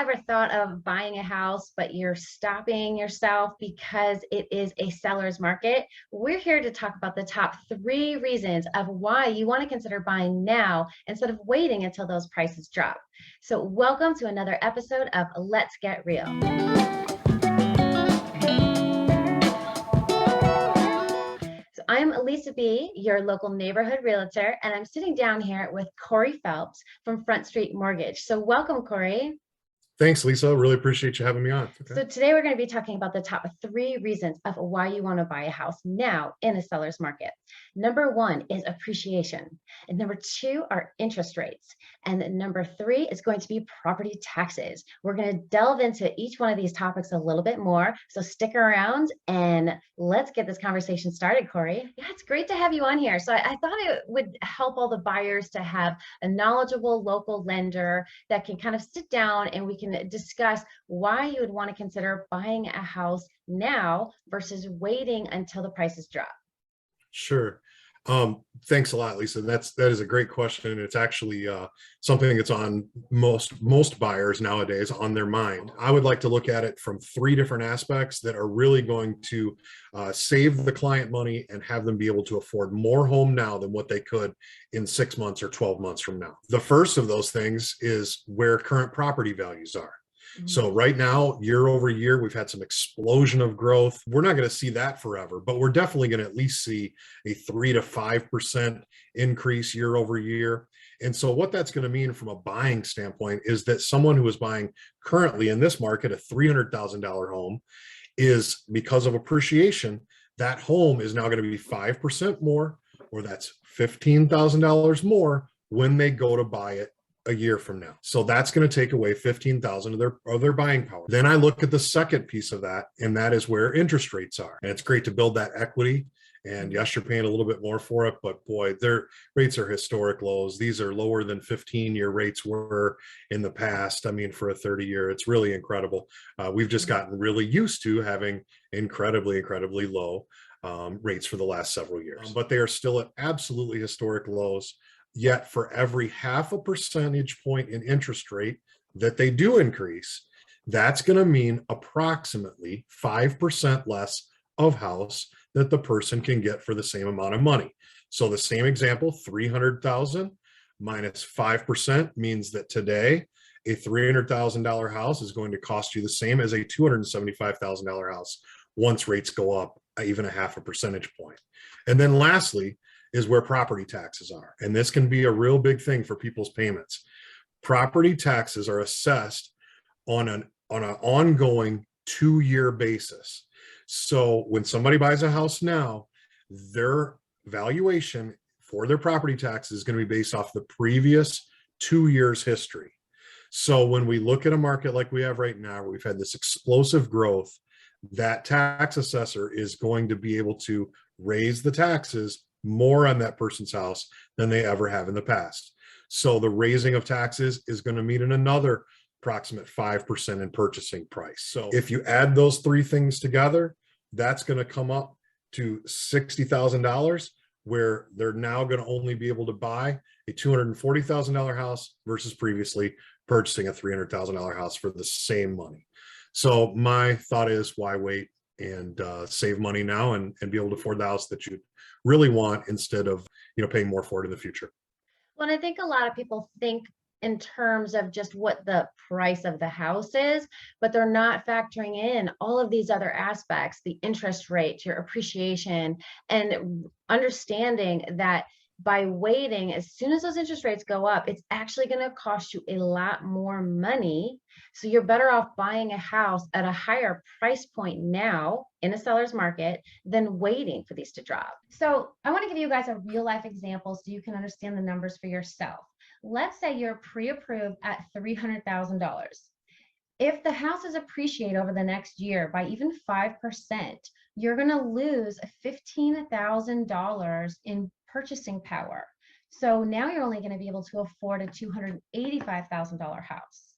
ever thought of buying a house, but you're stopping yourself because it is a seller's market? We're here to talk about the top 3 reasons of why you want to consider buying now instead of waiting until those prices drop. So welcome to another episode of Let's Get Real. I'm LisaB, your local neighborhood realtor, and I'm sitting down here with Corey Phelps from Front Street Mortgage. So welcome, Corey. Thanks, Lisa. Really appreciate you having me on. Okay. So today we're going to be talking about the top 3 reasons of why you want to buy a house now in a seller's market. Number 1 is appreciation. And number 2 are interest rates. And number 3 is going to be property taxes. We're going to delve into each one of these topics a little bit more. So stick around and let's get this conversation started, Corey. Yeah, it's great to have you on here. So I thought it would help all the buyers to have a knowledgeable local lender that can kind of sit down and we can discuss why you would want to consider buying a house now versus waiting until the prices drop. Sure. Thanks a lot, Lisa. That is a great question. It's actually something that's on most buyers nowadays on their mind. I would like to look at it from 3 different aspects that are really going to save the client money and have them be able to afford more home now than what they could in 6 months or 12 months from now. The first of those things is where current property values are. So right now, year over year, we've had some explosion of growth. We're not going to see that forever, but we're definitely going to at least see a 3 to 5% increase year over year. And so what that's going to mean from a buying standpoint is that someone who is buying currently in this market a $300,000 home is, because of appreciation, that home is now going to be 5% more, or that's $15,000 more when they go to buy it a year from now. So that's going to take away $15,000 of their buying power. Then I look at the second piece of that, and that is where interest rates are. And it's great to build that equity. And yes, you're paying a little bit more for it, but boy, their rates are historic lows. These are lower than 15-year rates were in the past. I mean, for a 30-year, it's really incredible. We've just gotten really used to having incredibly low rates for the last several years, but they are still at absolutely historic lows. Yet for every 0.5 percentage point in interest rate that they do increase, that's going to mean approximately 5% less of house that the person can get for the same amount of money. So the same example, 300,000 minus 5% means that today a $300,000 house is going to cost you the same as a $275,000 house once rates go up even a 0.5 percentage point. And then lastly is where property taxes are. And this can be a real big thing for people's payments. Property taxes are assessed on an ongoing 2-year basis. So when somebody buys a house now, their valuation for their property taxes is going to be based off the previous 2 years history. So when we look at a market like we have right now, where we've had this explosive growth, that tax assessor is going to be able to raise the taxes more on that person's house than they ever have in the past. So the raising of taxes is going to mean another approximate 5% in purchasing price. So if you add those 3 things together, that's going to come up to $60,000, where they're now going to only be able to buy a $240,000 house versus previously purchasing a $300,000 house for the same money. So my thought is, why wait and save money now and be able to afford the house that you really want instead of paying more for it in the future. Well, and I think a lot of people think in terms of just what the price of the house is, but they're not factoring in all of these other aspects, the interest rate, your appreciation, and understanding that by waiting, as soon as those interest rates go up, it's actually going to cost you a lot more money. So you're better off buying a house at a higher price point now in a seller's market than waiting for these to drop. So I want to give you guys a real life example so you can understand the numbers for yourself. Let's say you're pre-approved at $300,000. If the houses appreciate over the next year by even 5%, you're going to lose $15,000 in purchasing power. So now you're only going to be able to afford a $285,000 house.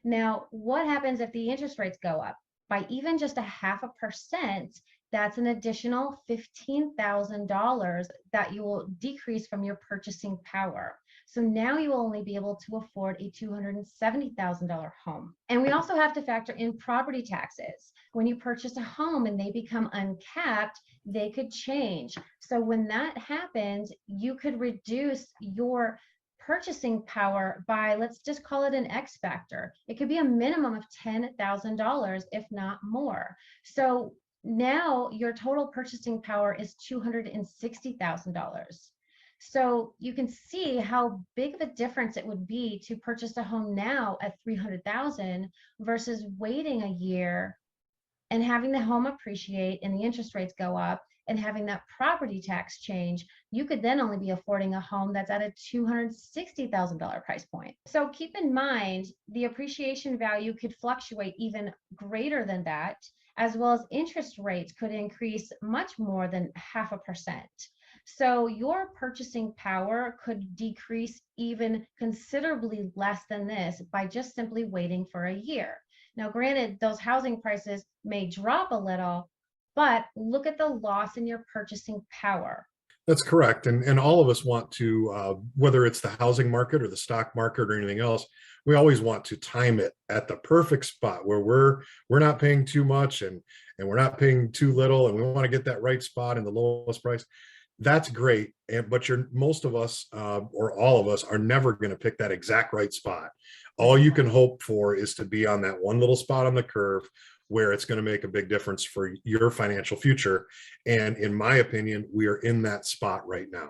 Now, what happens if the interest rates go up by even just a 0.5%? That's an additional $15,000 that you will decrease from your purchasing power. So now you will only be able to afford a $270,000 home. And we also have to factor in property taxes. When you purchase a home and they become uncapped, they could change. So when that happens, you could reduce your purchasing power by, let's just call it an X factor. It could be a minimum of $10,000, if not more. So now your total purchasing power is $260,000. So you can see how big of a difference it would be to purchase a home now at 300,000 versus waiting a year and having the home appreciate and the interest rates go up and having that property tax change. You could then only be affording a home that's at a $260,000 price point. So keep in mind, the appreciation value could fluctuate even greater than that, as well as interest rates could increase much more than 0.5%. So your purchasing power could decrease even considerably less than this by just simply waiting for a year. Now, granted, those housing prices may drop a little, but look at the loss in your purchasing power. That's correct. And all of us want to, whether it's the housing market or the stock market or anything else, we always want to time it at the perfect spot where we're not paying too much and we're not paying too little, and we want to get that right spot in the lowest price. That's great. But most of us, or all of us, are never going to pick that exact right spot. All you can hope for is to be on that one little spot on the curve where it's going to make a big difference for your financial future. And in my opinion, we are in that spot right now.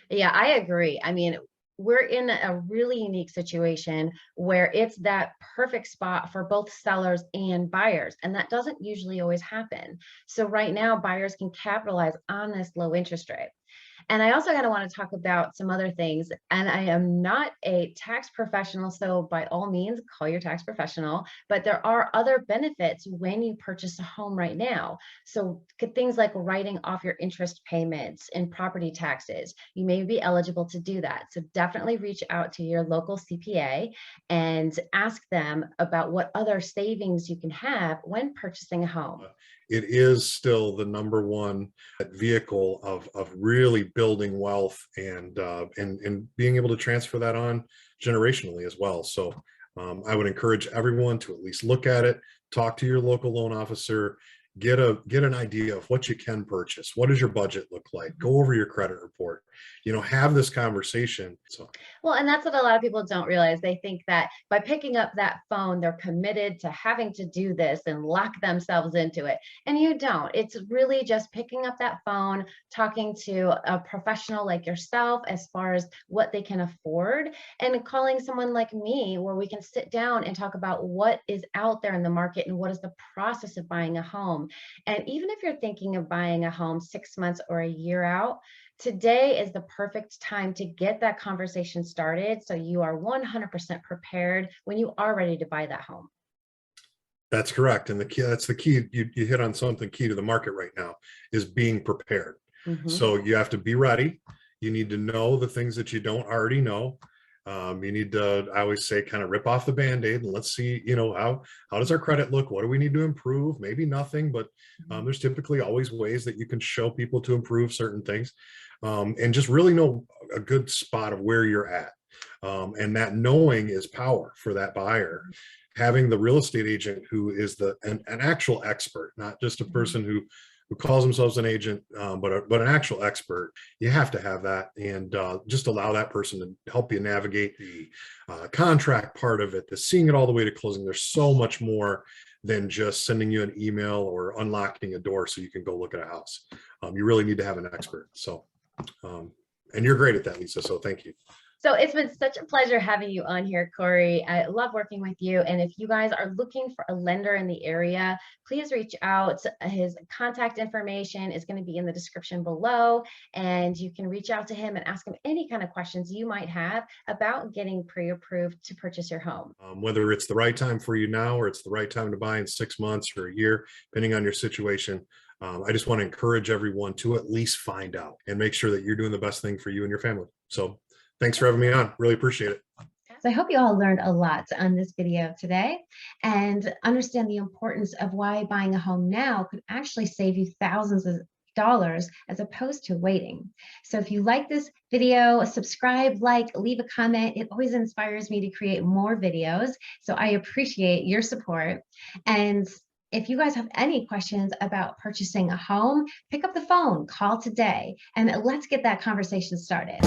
Yeah, I agree. I mean, we're in a really unique situation where it's that perfect spot for both sellers and buyers. And that doesn't usually always happen. So right now, buyers can capitalize on this low interest rate. And I also kind of want to talk about some other things. And I am not a tax professional, so by all means, call your tax professional. But there are other benefits when you purchase a home right now. So things like writing off your interest payments and property taxes. You may be eligible to do that. So definitely reach out to your local CPA and ask them about what other savings you can have when purchasing a home. It is still the number one vehicle of really building wealth and being able to transfer that on generationally as well. So I would encourage everyone to at least look at it, talk to your local loan officer, get an idea of what you can purchase. What does your budget look like? Go over your credit report, have this conversation. So well, and that's what a lot of people don't realize. They think that by picking up that phone, they're committed to having to do this and lock themselves into it. And you don't. It's really just picking up that phone, talking to a professional like yourself as far as what they can afford, and calling someone like me where we can sit down and talk about what is out there in the market and what is the process of buying a home. And even if you're thinking of buying a home 6 months or a year out, today is the perfect time to get that conversation started so you are 100% prepared when you are ready to buy that home. that's correct. And that's the key. You hit on something key to the market right now is being prepared. So you have to be ready. You need to know the things that you don't already know. You need to, I always say, kind of rip off the Band-Aid and let's see, how does our credit look? What do we need to improve? Maybe nothing, but there's typically always ways that you can show people to improve certain things, and just really know a good spot of where you're at. And that knowing is power for that buyer. Having the real estate agent who is an actual expert, not just a person who calls themselves an agent, but an actual expert. You have to have that, and just allow that person to help you navigate the contract part of it, the seeing it all the way to closing. There's so much more than just sending you an email or unlocking a door so you can go look at a house. You really need to have an expert. So, and you're great at that, Lisa. So thank you. So it's been such a pleasure having you on here, Corey. I love working with you. And if you guys are looking for a lender in the area, please reach out. His contact information is going to be in the description below, and you can reach out to him and ask him any kind of questions you might have about getting pre-approved to purchase your home. Whether it's the right time for you now or it's the right time to buy in 6 months or a year, depending on your situation. I just want to encourage everyone to at least find out and make sure that you're doing the best thing for you and your family. So thanks for having me on. Really appreciate it. So I hope you all learned a lot on this video today and understand the importance of why buying a home now could actually save you thousands of dollars as opposed to waiting. So if you like this video, subscribe, like, leave a comment. It always inspires me to create more videos. So I appreciate your support. And if you guys have any questions about purchasing a home, pick up the phone, call today, and let's get that conversation started.